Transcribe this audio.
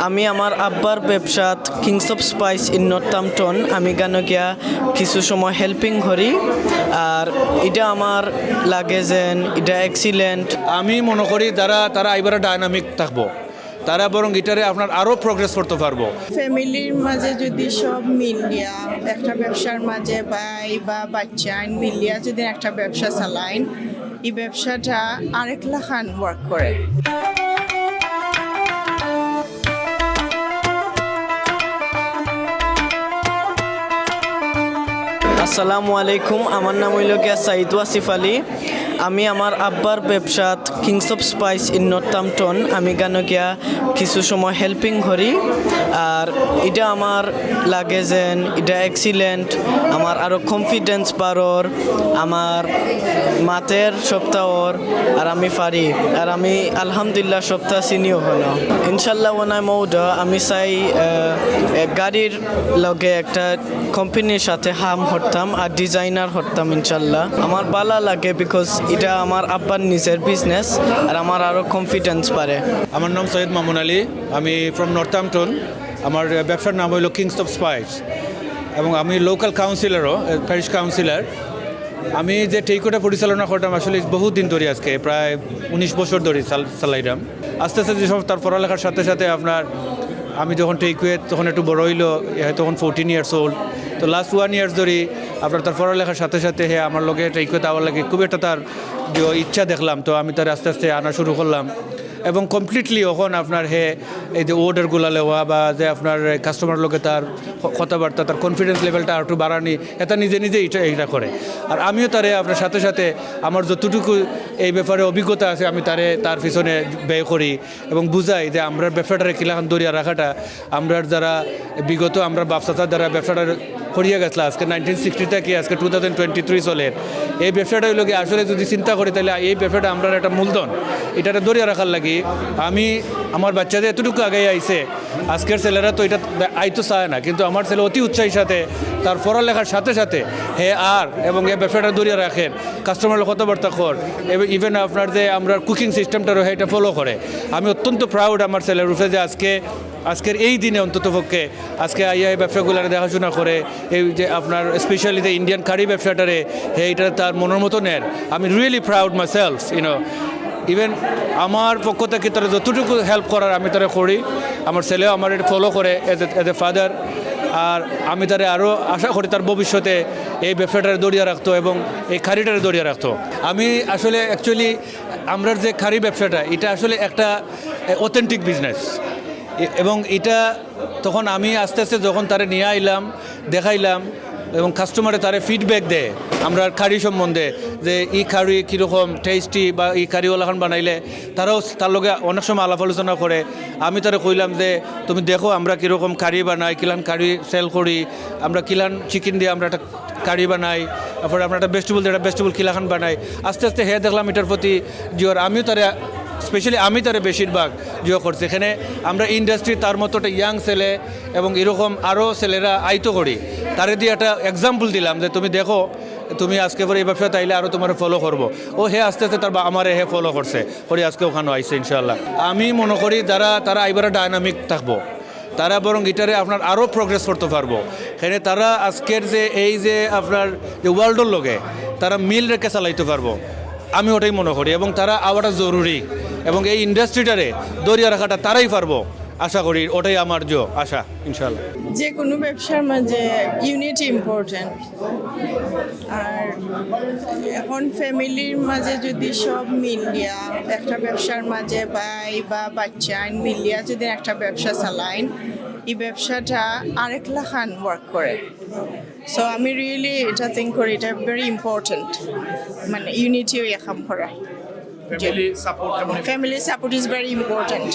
আমি আমার আব্বার ব্যবসাত Kings of Spice in Northampton আমি গান গিয়া কিছু সময় হেল্পিং করি আর এটা আমার লাগে যেন এটা এক্সিলেন্ট। আমি মনে করি তারা এবারে ডায়নামিক থাকবো, তারা বরং এটারে আপনার আরও প্রোগ্রেস করতে পারবো। ফ্যামিলির মাঝে যদি সব মিলিয়া একটা ব্যবসার মাঝে ভাই বা বাচ্চা মিলিয়া যদি একটা ব্যবসা চালাইন, এই ব্যবসাটা আরেক লাখান ওয়ার্ক করে। আসসালামু আলাইকুম, আমার নাম হইল গিয়া সাইদু আসিফ আলী। আমি আমার আব্বার ব্যবসাত Kings of Spice in Northampton আমি গান গিয়া কিছু সময় হেল্পিং করি আর এটা আমার লাগে যেন এটা এক্সিলেন্ট, আমার আরও কনফিডেন্স বাড়র, আমার মাতের সপ্তাহর আর আমি পারি আর আমি আলহামদুলিল্লাহ সপ্তাহ চিনিও হলো ইনশাল্লাহ ওনাই মৌদা আমি চাই গাড়ির লগে একটা কোম্পানির সাথে হাম হরতাম আর ডিজাইনার হরতাম ইনশাল্লাহ। আমার ভালো লাগে বিকজ এটা আমার আব্বার নিজের বিজনেস আর আমার আরও কনফিডেন্স পারে। আমার নাম সৈয়দ মামুন আলী, আমি ফ্রম নর্থাম্পটন। আমার ব্যবসার নাম হলো কিংস অফ স্পাইস এবং আমি লোকাল কাউন্সিলরও, প্যারিশ কাউন্সিলর। আমি যে টেকওয়েটা পরিচালনা করতাম আসলে বহুত দিন ধরে, আজকে প্রায় 19 বছর ধরে চালাইলাম। আস্তে আস্তে যে সব তার পড়ালেখার সাথে সাথে আপনার আমি যখন টেকওয়ে তখন একটু বড় হইলো, তখন 14 ইয়ার্স ওল্ড। তো লাস্ট 1 ইয়ার্স ধরে আপনার তার পড়ালেখার সাথে সাথে আমার লগে টেকওয়েতে আবার লাগে খুব একটা তার যে ইচ্ছা দেখলাম, তো আমি তার আস্তে আস্তে আনা শুরু করলাম এবং কমপ্লিটলি এখন আপনার এই যে অর্ডারগুলো নেওয়া বা যে আপনার কাস্টমার লোকে তার কথাবার্তা, তার কনফিডেন্স লেভেলটা আর একটু বাড়ানি, এটা নিজে এটা করে। আর আমিও তারে আপনার সাথে সাথে আমার যতটুকু এই ব্যাপারে অভিজ্ঞতা আছে আমি তার পিছনে ব্যয় করি এবং বুঝাই যে আমরা ব্যবসাটারে কিলাখান দরিয়া রাখাটা আমরা যারা বিগত আমরা ব্যবসাটার দ্বারা ব্যবসাটা করিয়া গেছিল আজকে 1960 থেকে আজকে 2023 চলে। এই ব্যবসাটা হইল কি আসলে যদি চিন্তা করি তাহলে এই ব্যবসাটা আমরা একটা মূলধন, এটাতে দরিয়া রাখার লাগি আমি আমার বাচ্চাদের এতটুকু আগে আইছে। আজকের ছেলেরা তো এটা আইতো চায় না, কিন্তু আমার ছেলে অতি উৎসাহীর সাথে তার পড়ালেখার সাথে সাথে এবং এই ব্যবসাটা দরিয়া রাখেন, কাস্টমারের কথাবার্তা কর এবং ইভেন আপনার যে আমরা কুকিং সিস্টেমটা রয়ে এটা ফলো করে। আমি অত্যন্ত প্রাউড আমার ছেলের রূপে যে আজকের এই দিনে অন্ততপক্ষে আজকে এই ব্যবসাগুলো দেখাশোনা করে, এই যে আপনার স্পেশালি যে ইন্ডিয়ান কারি ব্যবসাটারে এইটা তার মনের মতো নেন। আমি really proud my self even আমার পক্ষ থেকে তারা যতটুকু হেল্প করার আমি তারা করি। আমার ছেলেও আমার এটা ফলো করে এজ এ ফাদার। আর আমি তারা আরও আশা করি তার ভবিষ্যতে এই ব্যবসাটারে দরিয়া রাখতো এবং এই খাড়িটারে দরিয়া রাখতো। আমি আসলে অ্যাকচুয়ালি আমরা যে খাড়ি ব্যবসাটা এটা আসলে একটা অথেন্টিক বিজনেস এবং এটা তখন আমি আস্তে আস্তে যখন তারা নিয়ে আইলাম, দেখাইলাম এবং কাস্টমারে তারা ফিডব্যাক দেয় আমরা কারি সম্বন্ধে যে এই কারি কীরকম টেস্টি বা এই কারিওয়ালাখান বানাইলে তারাও তার লগে অনেক সময় আলাপ আলোচনা করে। আমি তারা কইলাম যে তুমি দেখো আমরা কীরকম কারি বানাই, কিলান কারি সেল করি, আমরা কিলান চিকেন দিয়ে আমরা একটা কারি বানাই, তারপরে আমরা একটা ভেজিটেবল কিলাখান বানাই। আস্তে আস্তে দেখলাম এটার প্রতি জিওর আমিও তারা স্পেশালি আমি তারা বেশিরভাগ জিও করছি। এখানে আমরা ইন্ডাস্ট্রি তার মতো একটা ইয়াং ছেলে এবং এরকম আরও ছেলেরা আইতো করি, তারে দিয়ে একটা এক্সাম্পল দিলাম যে তুমি দেখো তুমি আজকে পরে এই ব্যবসা তাইলে আরও তোমার ফলো করবো। আস্তে আস্তে তার আমার ফলো করছে করি আজকে ওখানে আইসে ইনশাল্লাহ। আমি মনে করি তারা এবারে ডায়নামিক থাকবো, তারা বরং এটারে আপনার আরও প্রোগ্রেস করতে পারবো। এখানে তারা আজকের যে এই যে আপনার যে ওয়ার্ল্ডের লগে তারা মিল রেখে চালাইতে পারবো, আমি ওটাই মনে করি এবং তারা আওয়াটা জরুরি এবং এই ইন্ডাস্ট্রিটারে দরিয়া রাখাটা তারাই পারবো আশা করি, ওটাই আমার আশা ইনশাল্লাহ। যে কোনো ব্যবসার মাঝে ইউনিটি ইম্পর্টেন্ট। আর এখন ফ্যামিলির মাঝে যদি সব মিলিয়া একটা ব্যবসার মাঝে ভাই বা বাচ্চা মিলিয়া যদি একটা ব্যবসা চালাইন, এই ব্যবসাটা আরেক লাখান ওয়ার্ক করে। সো আমি রিয়েলি এটা থিঙ্ক করি এটা ভেরি ইম্পর্টেন্ট, মানে ইউনিটিও কাম করা। Family support is very important.